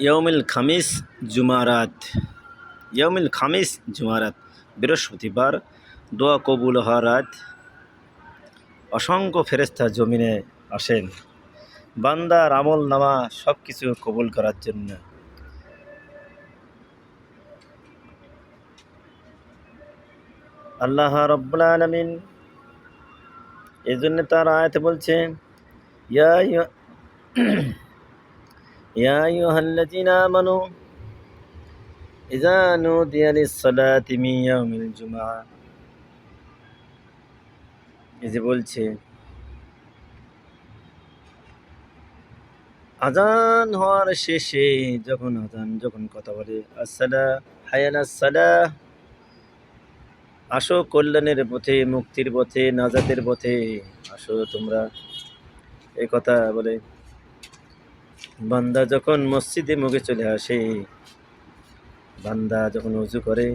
ইয়ৌমিল খামিস জুমারাত। ইয়ৌমিল খামিস জুমারাত, বৃহস্পতিবার, দোয়া কবুল হওয়ার রাত। অসংখ্য ফেরেশতা জমিনে আসেন বান্দার আমল নামা সব কিছু কবুল করার জন্য। আল্লাহ রাব্বুল আলামিন এই জন্য তার আয়াতে বলছে, ইয়া আইয়ুহাল্লাযীনা আমানু ইযা নুদিয়া লিস-সালাতি মিন ইয়াউমিল জুমআ। এই যে বলছে আজান হওয়ার শেষে যখন কথা বলে আসসালা হায়ালাস সালাহ, আসো কল্যাণের পথে, মুক্তির পথে, নাজাতের পথে আসো তোমরা, এই কথা বলে বান্দা যখন মসজিদে মুখে চলে আসে, বান্দা যখন ওযু করে,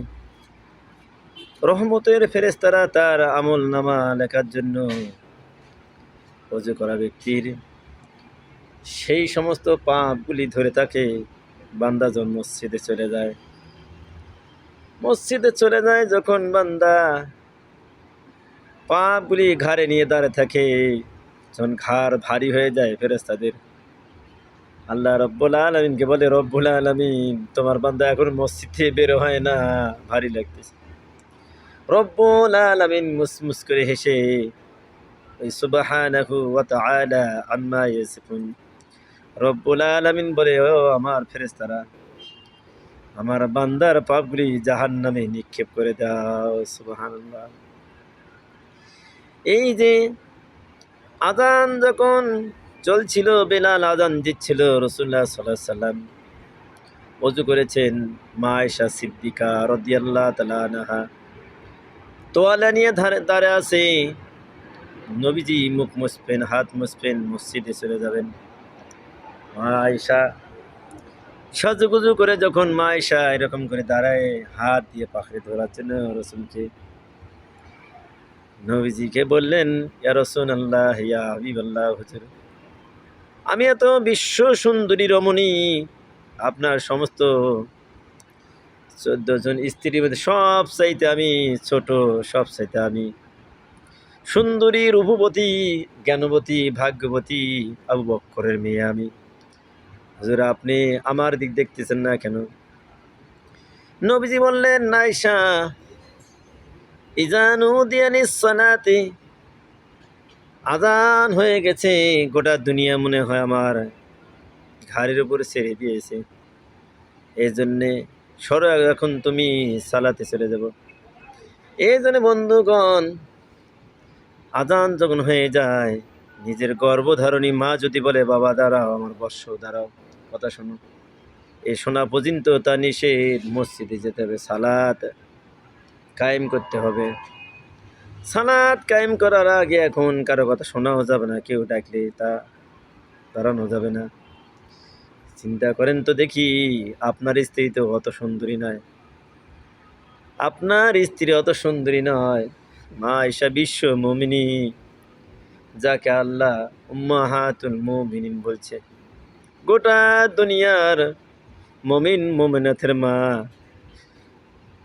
রহমতের ফেরেশতারা তার আমল নামা লেখার জন্য ওযু করা ব্যক্তির সেই সমস্ত পাপগুলি ধরে থাকে। বান্দা যখন মসজিদে চলে যায় যখন বান্দা পাপগুলি ঘাড়ে নিয়ে দাঁড়িয়ে থাকে, যখন ঘাড় ভারী হয়ে যায় ফেরেশতাদের, আল্লাহ রব্বুল আলামিনকে বলে, রব্বুল আলামিন তোমার বান্দা এখন মসজিদ থেকে বের হয় না, ভারী লাগতেছে। রব্বুল আলামিন মুসমুস করে হেসে সুবহানাহু ওয়া তাআলা আম্মা ইয়াসিফুন, রব্বুল আলামিন বলে, ও আমার ফেরেশতারা, আমার বান্দার পাপগুলি জাহান্নামে নিক্ষেপ করে দাও। সুবহানাল্লাহ। এই যে আজান যখন চলছিল, বেলাল আজান দিচ্ছিল, রাসূলুল্লাহ সাল্লাল্লাহু আলাইহি সাল্লাম ওযু করেছেন। মা আয়েশা সিদ্দিকা রাদিয়াল্লাহু তাআলা আনহা তোয়ালা নিয়ে দাঁড়িয়ে আছে। নবীজি মুখ মুছবেন, হাত মুছবেন, মসজিদে চলে যাবেন। মা আয়েশা সাজুগুজু করে যখন মা আয়েশা এরকম করে দাঁড়ায়, হাত দিয়ে পাখড়ে ধরার জন্য রাসূলকে, নবীজিকে বললেন, ইয়া রাসূলুল্লাহ, ইয়া হাবিবাল্লাহ, হুজুর, আমি এত বিশ্ব সুন্দরী রমণী, আপনার সমস্ত 14 জন স্ত্রীর মধ্যে সব চাইতে আমি ছোট, সব চাইতে আমি সুন্দরী, রূপবতী, জ্ঞানবতী, ভাগ্যবতী আবু বকরের মেয়ে আমি। হুজুর, আপনি আমার দিক দেখতেছেন না কেন? নবীজি বললেন, আয়েশা, ইযা নুদিয়া লিস-সালাতি, আজান হয়ে গেছে, গোটা দুনিয়া মনে হয় আমার ঘাড়ের উপরে ছেড়ে দিয়েছে। এই জন্যে সরো, এখন তুমি সালাতে চলে যাব। এই জন্য বন্ধুগণ, আজান যখন হয়ে যায়, নিজের গর্ভধারণী মা যদি বলে, বাবা দাঁড়াও, আমার বর্ষ দাঁড়াও, কথা শোনো, এই শোনা পর্যন্ত তা নিষেধ, মসজিদে যেতে হবে, সালাত কায়েম করতে হবে। সালাত কায়েম করার আগে এখন কারো কথা শোনাও যাবে না, কেউ ডাকলে তা দাঁড়ানো যাবে না। চিন্তা করেন তো দেখি, আপনার স্ত্রী তো অত সুন্দরী নয়, মা আয়েশা বিশ্ব মুমিনী, যাকে আল্লাহ উম্মাহাতুল মুমিনিন বলছে, গোটা দুনিয়ার মুমিন মুমিনাতের মা।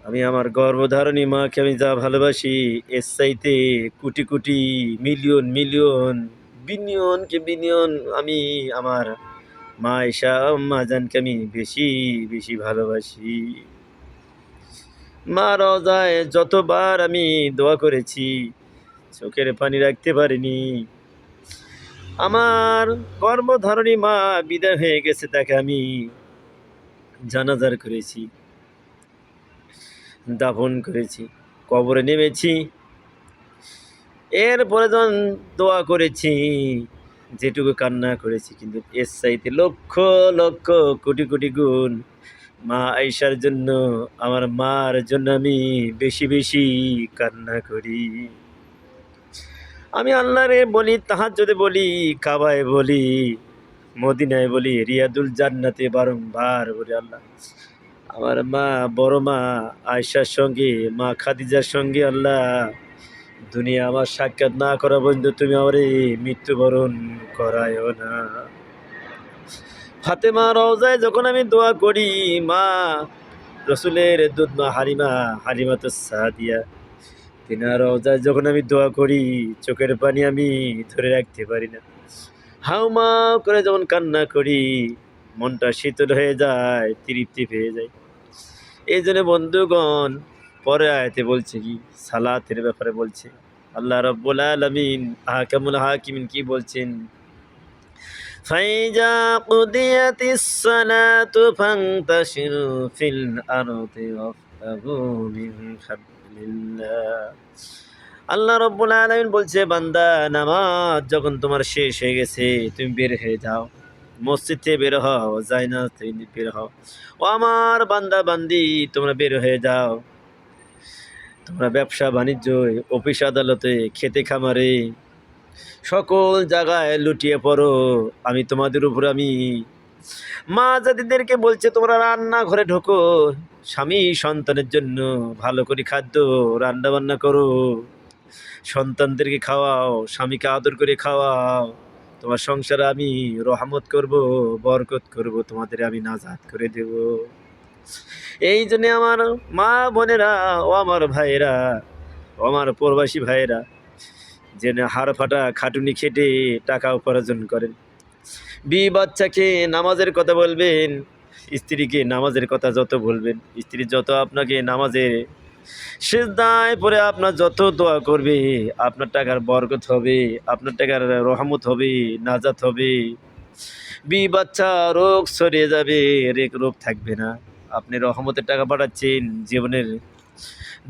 আমি আমার গর্ভধারণী মাকে আমি যা ভালোবাসি, এর চাইতে crore crore, million million, billion আমি আমার মা আয়েশা আম্মা জানকে আমি বেশি বেশি ভালোবাসি। মা রওজায় যতবার আমি দোয়া করেছি, চোখের পানি রাখতে পারিনি। আমার গর্ভধারণী মা বিদায় হয়ে গেছে, তাকে আমি জানাজার করেছি, দাফন করেছি, কবরে নেমেছি, এরপরে যখন দোয়া করেছি, যেটুকু কান্না করেছি, কিন্তু এর চাইতে লক্ষ লক্ষ কোটি কোটি গুণ মা আয়েশার জন্য, আমার মার জন্য আমি বেশি বেশি কান্না করি। আমি আল্লাহরে বলি, তাহাজ্জুদে বলি, কাবায় বলি, মদিনায় বলি, রিয়াদুল জান্নাতে বারংবার বলি, আল্লাহ, আমার মা, বড় মা আয়েশার সঙ্গে, মা খাদিজার সঙ্গে, আল্লাহ, দুনিয়া আমার সাক্ষাৎ না করা পর্যন্ত তুমি আমারে মৃত্যুবরণ করায়ও না। ফাতেমা রওজায় যখন আমি দোয়া করি, মা রসুলের দুধ মা হালিমা তো সাদিয়া তিনার রওজায় যখন আমি দোয়া করি, চোখের পানি আমি ধরে রাখতে পারি না। হাউমা করে যখন কান্না করি, মনটা শীতল হয়ে যায়, তৃপ্তি পেয়ে যায়। এই জন্য বন্ধুগণ, পরে আয়াতে বলছে কি, সালাতের ব্যাপারে বলছে আল্লাহ রাব্বুল আলামিন আহকামুল হাকিমিন কি বলছেন, ফাইজা কুদিয়াতিস সালাতু ফান্তাশিরু ফিল আরদি ওয়াফতাগু মিন ফাদলিল্লাহ। আল্লাহ রাব্বুল আলামিন বলছে, বান্দা নামাজ যখন তোমার শেষ হয়ে গেছে, তুমি বের হয়ে যাও, মসজিদ থেকে বের হও, জায়নামাজ থেকে বের হও। ও আমার বান্দা বান্দি, তোমরা বের হয়ে যাও, তোমরা ব্যবসা বাণিজ্য, অফিস আদালতে, খেতে খামারে, সকল জায়গায় লুটিয়ে পড়ো, আমি তোমাদের উপর আমি। মা জাতিদেরকে বলছে, তোমরা রান্না ঘরে ঢোকো, স্বামী সন্তানের জন্য ভালো করে খাদ্য রান্না বান্না করো, সন্তানদেরকে খাওয়াও, স্বামীকে আদর করে খাওয়াও, তোমার সংসারে আমি রহমত করব, বরকত করব, তোমাদের আমি নাজাত করে দেব। এই জন্য আমার মা বোনেরা, ও আমার ভাইয়েরা, ও আমার প্রবাসী ভাইয়েরা, যে হাড় ফাটা খাটুনি খেটে টাকা উপার্জন করেন, বাচ্চাকে নামাজের কথা বলবেন, স্ত্রীকে নামাজের কথা যত বলবেন, স্ত্রী যত আপনাকে নামাজের সিজদায় পড়ে আপনার যত দোয়া করবে, আপনার টাকার বরকত হবে, আপনার টাকার রহমত হবে, নাজাত হবে। বাচ্চা রোগ সরিয়ে যাবে, রোগ থাকবে না। আপনি রহমতের টাকা পাঠাচ্ছেন, জীবনের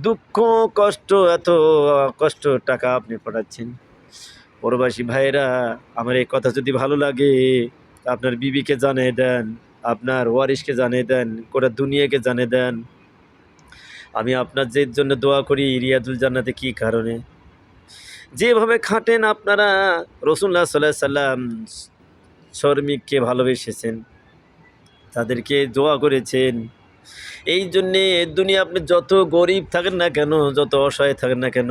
দুঃখ কষ্ট, এত কষ্ট টাকা আপনি পাঠাচ্ছেন। প্রবাসী ভাইয়েরা, আমার এই কথা যদি ভালো লাগে, আপনার বিবিকে জানিয়ে দেন, আপনার ওয়ারিশকে জানিয়ে দেন, গোটা দুনিয়াকে জানিয়ে দেন আমি আপনার যে জন্য দোয়া করি রিয়াদুল জান্নাতে, কি কারণে। যেভাবে খাটেন আপনারা, রাসূলুল্লাহ সাল্লাল্লাহু আলাইহি সাল্লাম শ্রমিককে ভালোবেসেছেন, তাদেরকে দোয়া করেছেন। এই জন্যে দুনিয়া আপনি যত গরিব থাকেন না কেন, যত অসহায় থাকেন না কেন,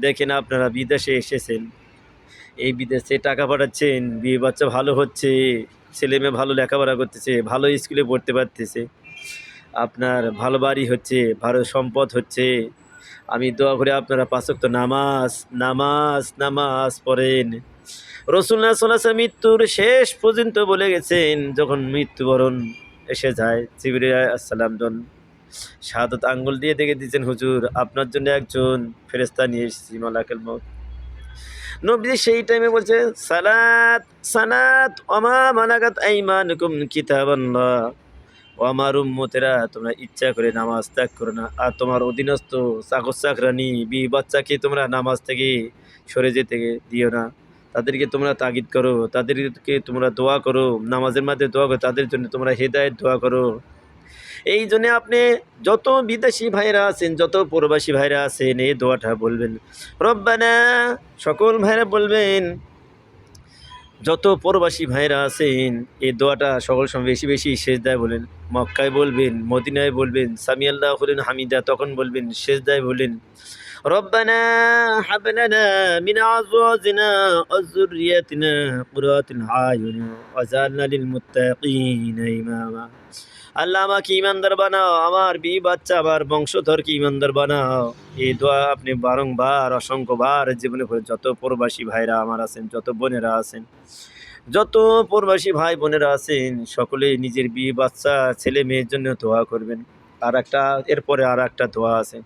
দেখেন আপনারা বিদেশে এসেছেন, এই বিদেশে টাকা পাঠাচ্ছেন, বিয়ে বাচ্চা ভালো হচ্ছে, ছেলে মেয়ে ভালো লেখাপড়া করতেছে, ভালো স্কুলে পড়তে পারতেছে, আপনার ভালো বাড়ি হচ্ছে, ভালো সম্পদ হচ্ছে। আমি দোয়া করে আপনারা ৫ ওয়াক্ত নামাজ নামাজ নামাজ পড়েন। রাসূলুল্লাহ সাল্লাল্লাহু আলাইহি ওয়াসাল্লাম মৃত্যুর শেষ পর্যন্ত বলে গেছেন, যখন মৃত্যুবরণ এসে যায়, জিবরিল আলাইহিস সালাম যখন শাহাদাত আঙ্গুল দিয়ে দেখে দিয়েছেন, হুজুর আপনার জন্য একজন ফেরেশতা নিয়ে এসেছি, মালাকুল মউত। নবী সেই টাইমে বলছে, সালাত সালাত ওমা মালাকাত আইমানুকুম কিতাবাল্লাহ। ও আমার উম্মতেরা, তোমরা ইচ্ছা করে নামাজ ত্যাগ করো না, আর তোমার অধীনস্থ চাকর চাকরানি বাচ্চাকে তোমরা নামাজ থেকে সরে যেতে দিও না, তাদেরকে তোমরা তাগিদ করো, তাদেরকে তোমরা দোয়া করো, নামাজের মাধ্যমে দোয়া করো, তাদের জন্য তোমরা হেদায়েত দোয়া করো। এই জন্যে আপনি যত বিদেশি ভাইরা আছেন, যত প্রবাসী ভাইরা আছেন, এই দোয়াটা বলবেন। রব্বানা, সকল ভাইরা বলবেন, যত প্রবাসী ভাইরা আছেন এই দোয়াটা সকল সময় বেশি বেশি সেজদায় বলেন। মক্কায় বলবেন, মদিনায় বলবেন, সামি আল্লাহু লিমান হামিদা তখন বলবেন, সেজদায় বলেন, রব্বানা হাব লানা মিন আজওয়াজিনা ওয়া যুররিয়াতিনা কুররাতাল আয়ুন ওয়াজআলনা লিল মুত্তাকিনা ইমামা। আল্লাহ আমাকে ইমানদার বানাও, আমার বাচ্চা, আমার বংশধরকে ইমানদার বানাও। এই দোয়া আপনি বারংবার অসংখ্যবার জীবনে করে, যত প্রবাসী ভাইরা আমার আছেন, যত বোনেরা আছেন, যত প্রবাসী ভাই বোনেরা আছেন, সকলেই নিজের বাচ্চা, ছেলে মেয়ের জন্য দোয়া করবেন। আর একটা এরপরে আর একটা দোয়া আছে,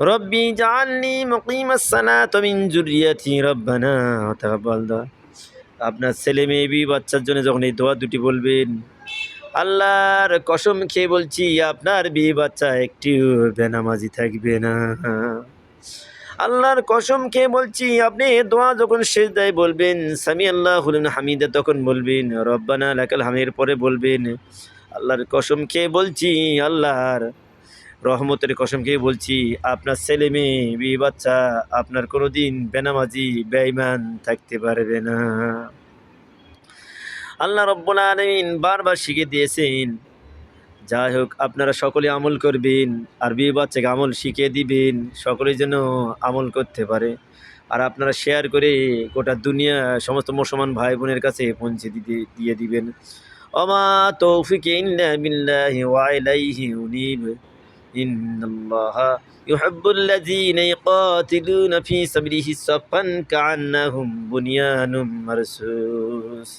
রব্বি জাআলনি মুকিমাস সালাতি ওয়া মিন যুররিয়াতি রব্বানা তাকাব্বাল দুআ। আপনার ছেলে মেয়ে বাচ্চার জন্য যখন এই দোয়া দুটি বলবেন, আল্লাহর কসম খেয়ে বলছি, আপনার বাচ্চা একটিও বেনামাজি থাকবে না। আল্লাহর কসম খেয়ে বলছি, আপনি দোয়া যখন সেজদায় বলবেন, সামি আল্লাহু লিমান হামিদা তখন বলবেন, রব্বানা লাকাল হামদের পরে বলবেন। আল্লাহর কসম খেয়ে বলছি, আল্লাহর রহমতের কসম খেয়ে বলছি, আপনার ছেলে মেয়ে বাচ্চা আপনার কোনোদিন বেনামাজি বেঈমান থাকতে পারবে না। আল্লাহ রাব্বুল আলামিন বারবার শিখিয়ে দিয়েছেন। যাই হোক, আপনারা সকলে আমল করবেন, আর বাচ্চাকে আমল শিখিয়ে দিবেন, সকলেই যেন আমল করতে পারে। আর আপনারা শেয়ার করে গোটা দুনিয়া সমস্ত মুসলমান ভাই বোনের কাছে পৌঁছে দিয়ে দিবেন। ওমা তৌফিক ইল্লা বিল্লাহি ওয়া ইলাইহি উনীব। ইন্নাল্লাহা ইউহিব্বুল লাযীনা ইউকাতিলুনা ফী সাবিলিহি সাফফান কাআন্নাহুম বুনিয়ানুম মারসুস।